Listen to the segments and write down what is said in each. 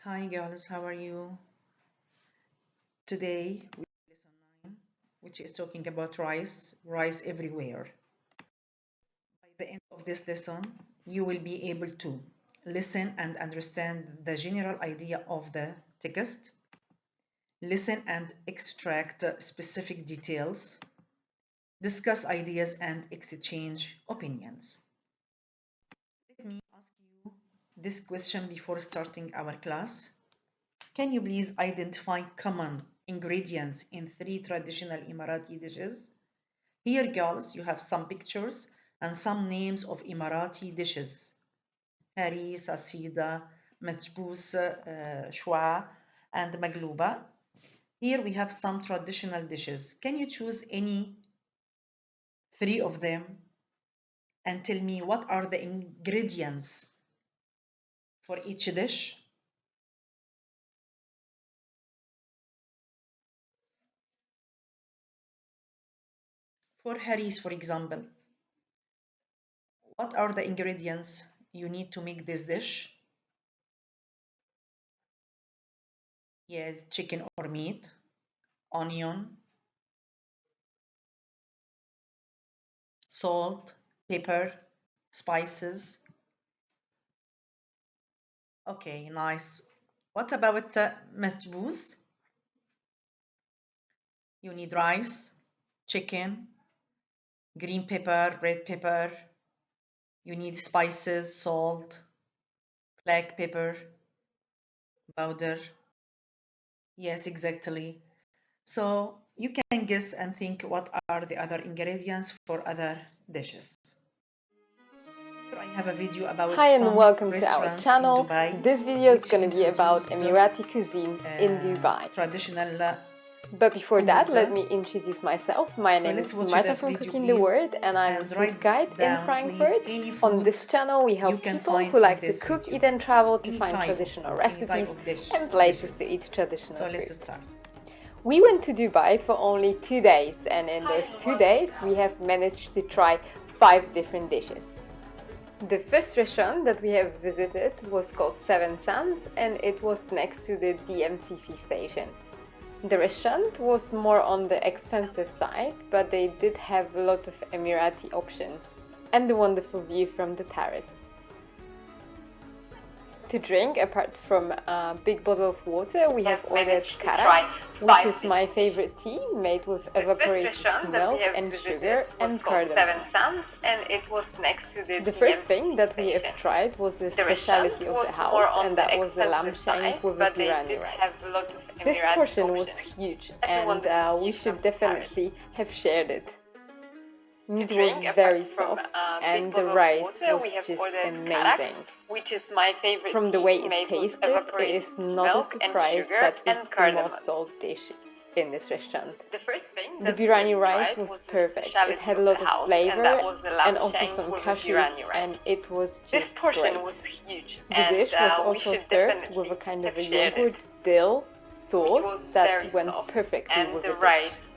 Hi girls, how are you? Today we lesson 9, which is talking about rice everywhere. By the end of this lesson, you will be able to listen and understand the general idea of the text, listen and extract specific details, discuss ideas and exchange opinions. Let me ask you this question before starting our class. Can you please identify common ingredients in 3 traditional Emirati dishes? Here, girls, you have some pictures and some names of Emirati dishes. Haris, asida, majbous, shwa, and magluba. Here we have some traditional dishes. Can you choose any 3 of them and tell me what are the ingredients for each dish? For haris, for example, what are the ingredients you need to make this dish? Yes, chicken or meat, onion, salt, pepper, spices. Okay, nice. What about matbous? You need rice, chicken, green pepper, red pepper. You need spices, salt, black pepper, powder. Yes, exactly. So you can guess and think what are the other ingredients for other dishes. Here I have a video about Hi and some welcome to our restaurants in channel. Dubai This video is which going to be about introduced Emirati cuisine in Dubai. traditional But before that, food. let me introduce myself. My So name let's is watch the Sumata from video, Cooking the please, Word, and I'm a and food write guide in down, please, Frankfurt. any On food this channel, we you help can people find who in like to this cook, video. eat and travel to Any find type of traditional food, any type recipes of dish and or places dishes. to eat traditional So food. let's start. We went to Dubai for only 2 days, and in those 2 days, we have managed to try 5 different dishes. The first restaurant that we have visited was called Seven Suns, and it was next to the DMCC station. The restaurant was more on the expensive side, but they did have a lot of Emirati options and a wonderful view from the terrace. To drink, apart from a big bottle of water, we have ordered kara, which is my favorite tea, made with evaporated milk and sugar and cardamom. Seven Suns, and it was next to the first thing that we have tried was the specialty of the house, and that was the lamb shank with a biryani rice. This portion was huge, and we should definitely have shared it. Meat was very soft, and the rice was just amazing. Which is my favorite. From the way it tasted, it is not a surprise that it's the most sold dish in this restaurant. The biryani rice was perfect. It had a lot of flavor and also some cashews, and it was just great. The dish was also served with a kind of a yogurt dill sauce that went perfectly with the rice.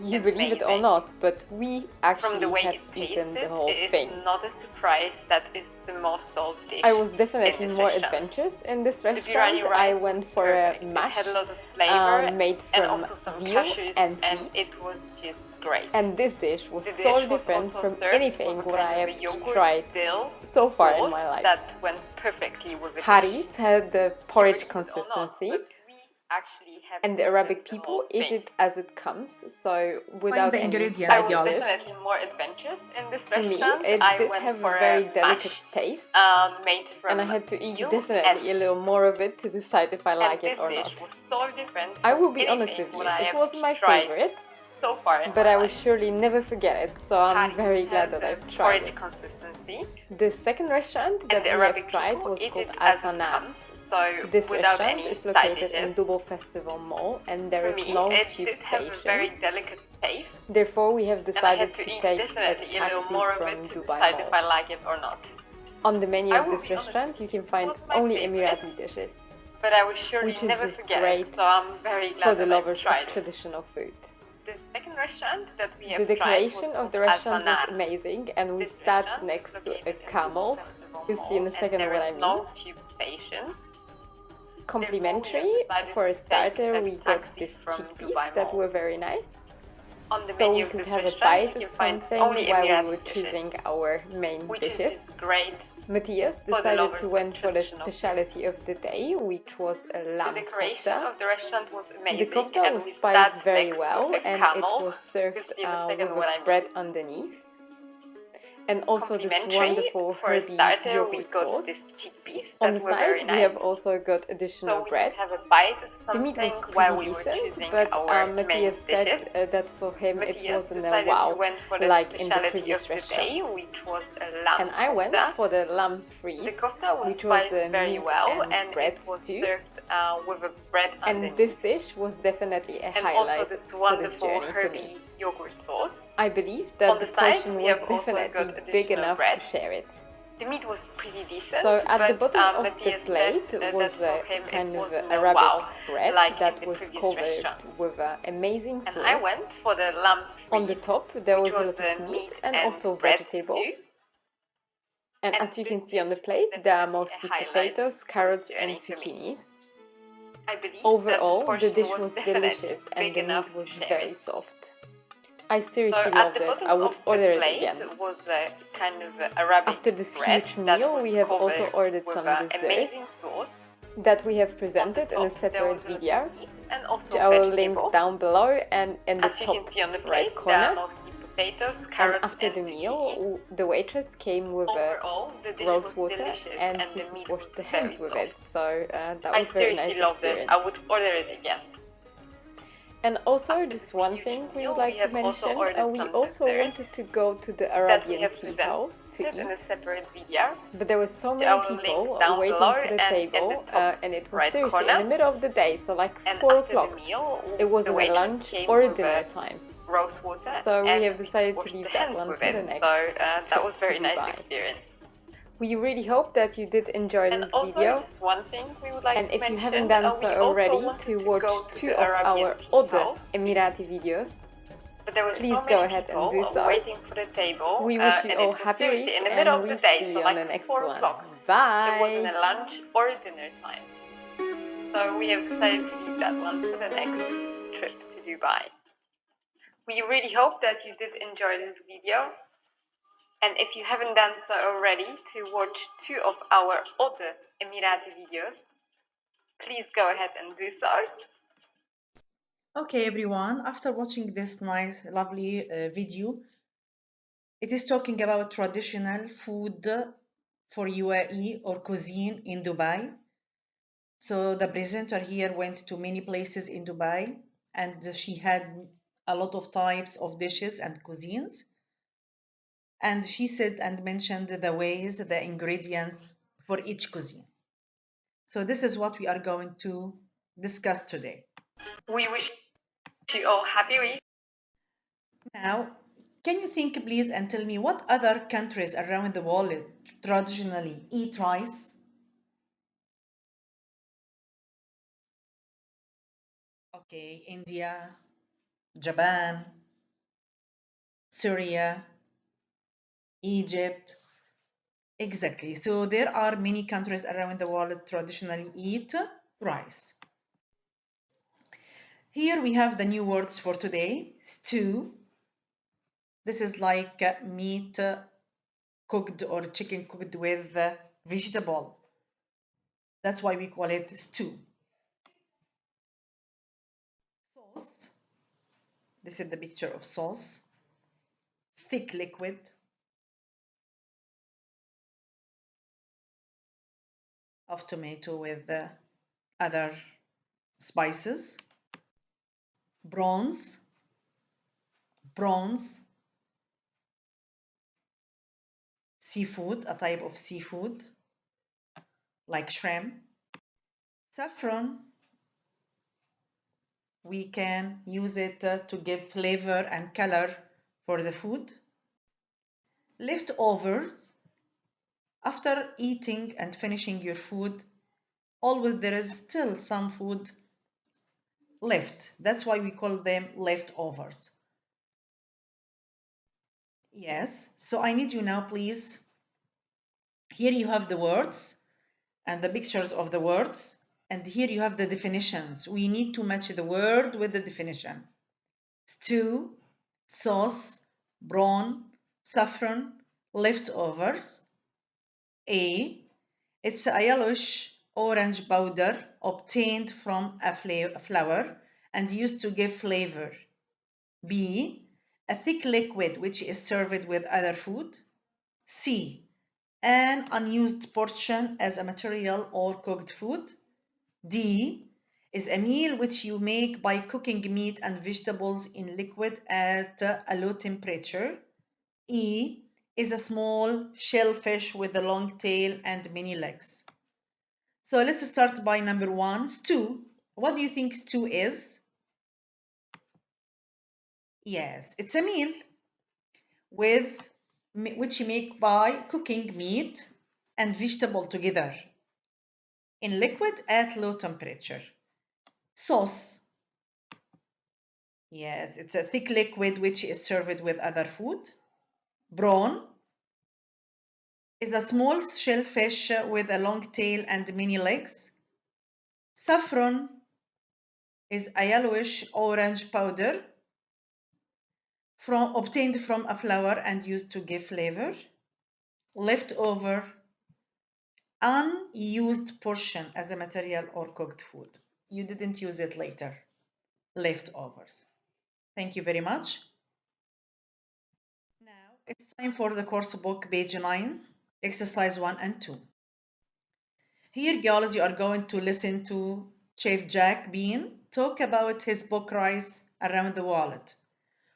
You believe it or not, but we actually have eaten the whole thing. It's not a surprise that it's the most sold dish. I was definitely more adventurous in this restaurant. I went for a mash made from veal and meat. It was just great. And this dish was so different from anything what I have tried so far in my life. That went perfectly with the Haris had the porridge consistency. And the Arabic people eat it as it comes, so without the any ingredients, side girls. dishes. More adventurous in this For restaurant. Me, it did have a very delicate taste, made from and I had to eat definitely a little more of it to decide if I like it or not. Was so different I will be honest with you, it was my favorite, so far but I will surely never forget it, so I'm very glad that I've tried it. The second restaurant that we have tried was called Azanan. This restaurant is located in Dubai Festival Mall, and there is no tube station. Therefore, we have decided to take a taxi from Dubai Mall. On the menu of this restaurant, you can find only Emirati dishes, which is just great for the lovers of traditional food. The decoration of the restaurant was amazing, and we sat next to a camel. You'll see in a second what I mean. complimentary. For a starter, we got these chickpeas that were very nice. So we could have a bite of something while we were choosing our main dishes. Matthias decided to went for the specialty of the day, which was a lamb kofta. The kofta was spiced very well and it was served with a bread underneath. And also this wonderful herby yogurt sauce. On the side we have also got additional bread. The meat was pretty decent, but Matthias said that for him it wasn't a wow like in the previous restaurant. And I went for the lamb free, which was a meat and bread stew. And this dish was definitely a highlight for this journey for me. I believe that the portion was definitely big enough to share it. The meat was pretty decent. So at the bottom of the plate was a kind of Arabic bread that was covered with amazing sauce. And I went for the lamb. On the top there was a lot of meat and also vegetables. And as you can see on the plate, there are mostly potatoes, carrots and zucchinis. Overall, the dish was delicious and the meat was very soft. I seriously loved it. I would order it again. After this huge meal, we have also ordered some desserts that we have presented in a separate video, which I will link down below and in the top right corner. And after the meal, the waitress came with a rose water and we washed the hands with it. So that was a very nice experience. I would order it again. And also, just one thing we would like to mention, we also wanted to go to the Arabian tea house to eat, but there were so many people waiting for the table, and it was seriously in the middle of the day, so like 4 o'clock. It wasn't a lunch or a dinner time. So we have decided to leave that one for the next that was very nice experience. We really hope that you did enjoy this video, and if you haven't done so already, to watch 2 of our other Emirati videos, please go ahead and do so. We wish you all happy week and we see you on the next one. Bye! It wasn't a lunch or a dinner time. So we have decided to leave that one for the next trip to Dubai. We really hope that you did enjoy this video. And if you haven't done so already, to watch 2 of our other Emirati videos, please go ahead and do so. Okay, everyone, after watching this nice, lovely video, it is talking about traditional food for UAE or cuisine in Dubai. So the presenter here went to many places in Dubai and she had a lot of types of dishes and cuisines. And she said and mentioned the ways, the ingredients for each cuisine. So this is what we are going to discuss today. We wish you all happy week. Now, can you think please and tell me what other countries around the world traditionally eat rice? Okay, India, Japan, Syria, Egypt. Exactly. So there are many countries around the world traditionally eat rice. Here we have the new words for today. Stew. This is like meat cooked or chicken cooked with vegetable. That's why we call it stew. Sauce. This is the picture of sauce. Thick liquid. Of tomato with other spices. Prawns, seafood, a type of seafood like shrimp. Saffron, we can use it to give flavor and color for the food. Leftovers, after eating and finishing your food, always there is still some food left. That's why we call them leftovers. Yes, so I need you now, please. Here you have the words and the pictures of the words. And here you have the definitions. We need to match the word with the definition. Stew, sauce, brawn, saffron, leftovers. A. It's a yellowish orange powder obtained from a flower and used to give flavor. B. A thick liquid which is served with other food. C. An unused portion as a material or cooked food. D. Is a meal which you make by cooking meat and vegetables in liquid at a low temperature. E. Is a small shellfish with a long tail and many legs. So let's start by number 1, stew. What do you think stew is? Yes, it's a meal which you make by cooking meat and vegetable together in liquid at low temperature. Sauce. Yes, it's a thick liquid which is served with other food. Brawn is a small shellfish with a long tail and many legs. Saffron is a yellowish orange powder obtained from a flower and used to give flavor. Leftover, unused portion as a material or cooked food. You didn't use it later. Leftovers. Thank you very much. Now it's time for the course book, page 9, exercise 1 and 2. Here, girls, you are going to listen to Chef Jack Bean talk about his book Rice Around the World.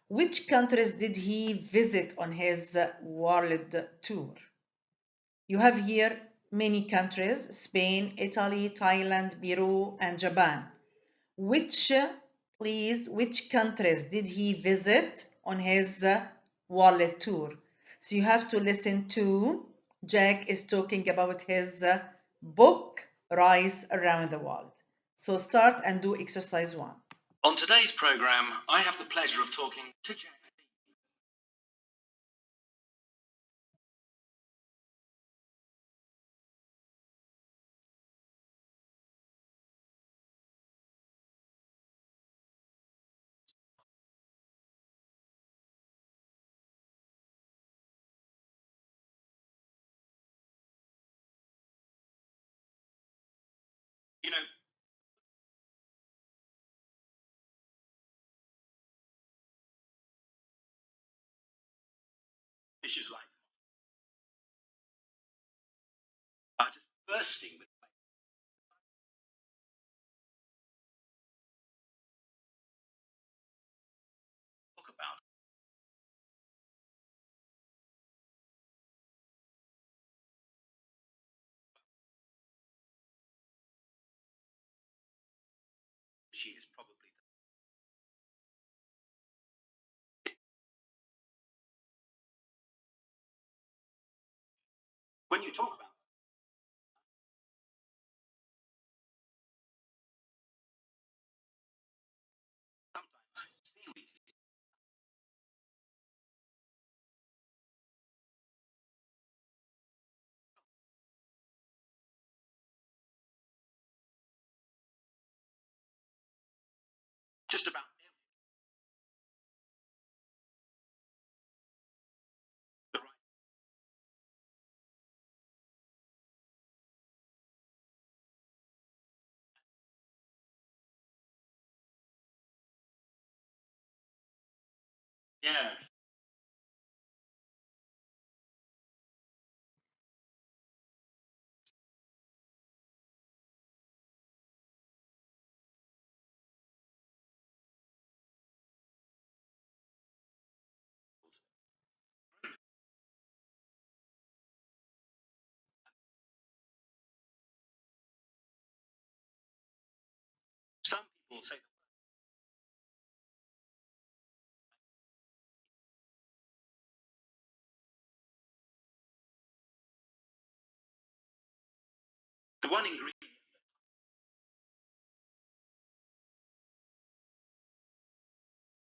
Which countries did he visit on his world tour? You have here many countries: Spain, Italy, Thailand, Peru, and Japan. Which countries did he visit on his world tour? So you have to listen to Jack is talking about his book, Rice Around the World. So start and do exercise 1. On today's program, I have the pleasure of talking to Jack. You know, issues like just bursting with talk about. She is probably when you talk about sometimes seaweed is just about the right. Yes. Some people say the one ingredient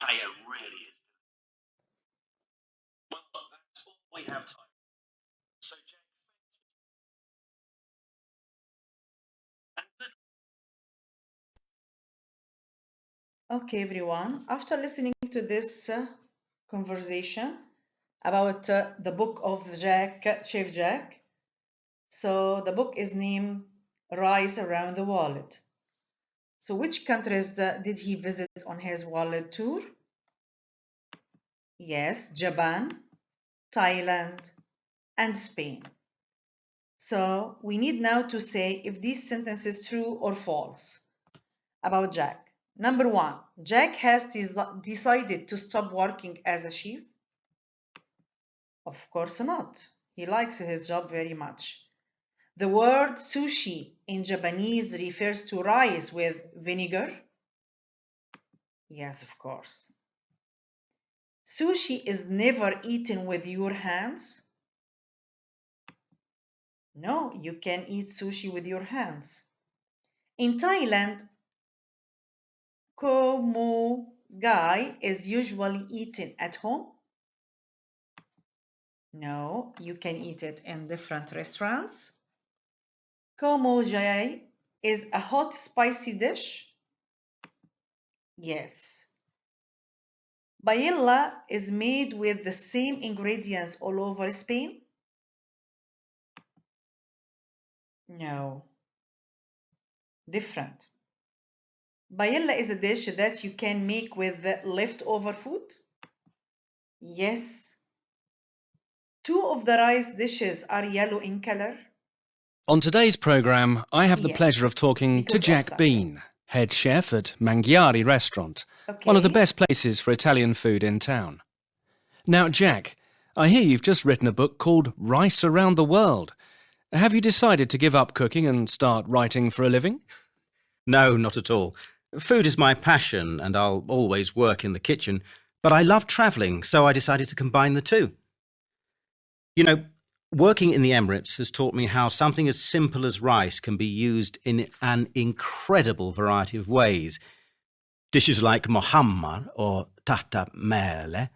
paella really is. Well, that's all we have time. So, Jack, and good Okay, everyone, after listening to this conversation about the book of Chef Jack, so the book is named Rice Around the World. So which countries did he visit on his world tour? Yes, Japan, Thailand, and Spain. So we need now to say if these sentences true or false about Jack. Number one, Jack has decided to stop working as a chef? Of course not. He likes his job very much. The word sushi in Japanese refers to rice with vinegar? Yes, of course. Sushi is never eaten with your hands? No, you can eat sushi with your hands. In Thailand, ko mo gai is usually eaten at home? No, you can eat it in different restaurants. Ko mo gai is a hot spicy dish? Yes. Paella is made with the same ingredients all over Spain? No. Different. Paella is a dish that you can make with leftover food? Yes. Two of the rice dishes are yellow in color? On today's programme, I have the Yes, pleasure of talking to because of Jack saffron. Bean, head chef at Manghiari Restaurant, one of the Okay. best places for Italian food in town. Now, Jack, I hear you've just written a book called Rice Around the World. Have you decided to give up cooking and start writing for a living? No, not at all. Food is my passion, and I'll always work in the kitchen, but I love travelling, so I decided to combine the two. You know, working in the Emirates has taught me how something as simple as rice can be used in an incredible variety of ways. Dishes like mohammar or tahta mele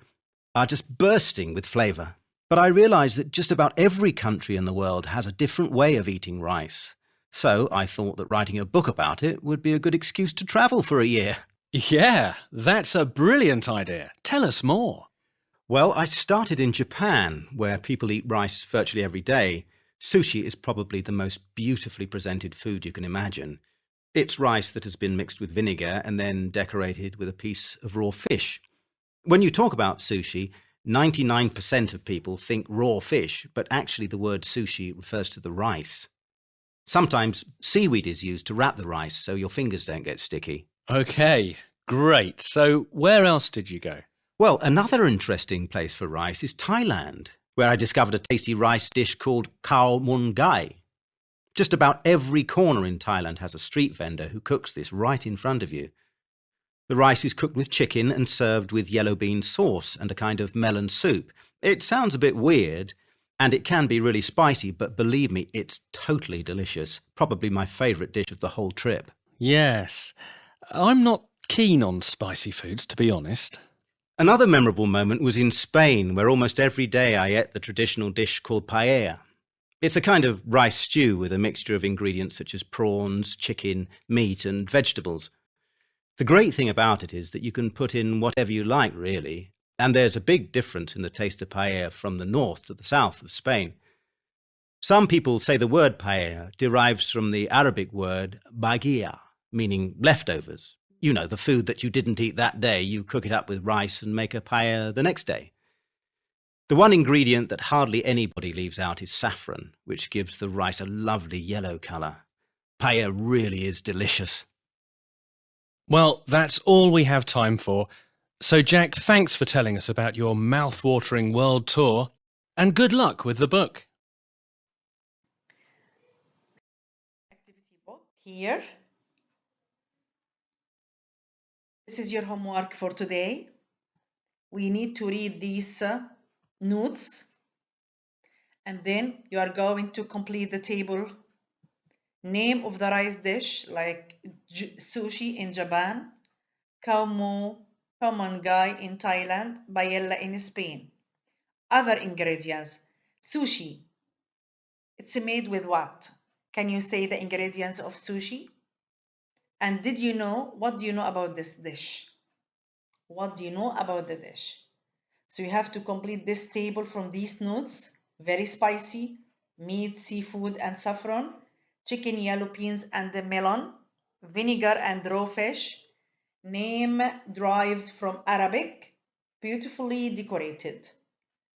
are just bursting with flavour. But I realised that just about every country in the world has a different way of eating rice. So I thought that writing a book about it would be a good excuse to travel for a year. Yeah, that's a brilliant idea. Tell us more. Well, I started in Japan, where people eat rice virtually every day. Sushi is probably the most beautifully presented food you can imagine. It's rice that has been mixed with vinegar and then decorated with a piece of raw fish. When you talk about sushi, 99% of people think raw fish, but actually the word sushi refers to the rice. Sometimes seaweed is used to wrap the rice so your fingers don't get sticky. Okay, great. So where else did you go? Well, another interesting place for rice is Thailand, where I discovered a tasty rice dish called khao mun gai. Just about every corner in Thailand has a street vendor who cooks this right in front of you. The rice is cooked with chicken and served with yellow bean sauce and a kind of melon soup. It sounds a bit weird, and it can be really spicy, but believe me, it's totally delicious. Probably my favourite dish of the whole trip. Yes. I'm not keen on spicy foods, to be honest. Another memorable moment was in Spain, where almost every day I ate the traditional dish called paella. It's a kind of rice stew with a mixture of ingredients such as prawns, chicken, meat and vegetables. The great thing about it is that you can put in whatever you like, really, and there's a big difference in the taste of paella from the north to the south of Spain. Some people say the word paella derives from the Arabic word bagia, meaning leftovers. You know, the food that you didn't eat that day, you cook it up with rice and make a paella the next day. The one ingredient that hardly anybody leaves out is saffron, which gives the rice a lovely yellow colour. Paella really is delicious. Well, that's all we have time for. So, Jack, thanks for telling us about your mouth-watering world tour, and good luck with the book. Activity book here. This is your homework for today. We need to read these notes, and then you are going to complete the table. Name of the rice dish, like sushi in Japan, khao mun gai in Thailand, paella in Spain. Other ingredients. Sushi. It's made with what? Can you say the ingredients of sushi? And did you know, what do you know about this dish? What do you know about the dish? So you have to complete this table from these notes. Very spicy, meat, seafood, and saffron, chicken, yellow beans, and the melon, vinegar and raw fish. Name derives from Arabic, beautifully decorated.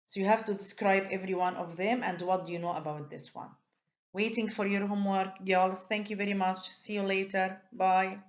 So you have to describe every one of them and what do you know about this one. Waiting for your homework, girls. Thank you very much. See you later. Bye.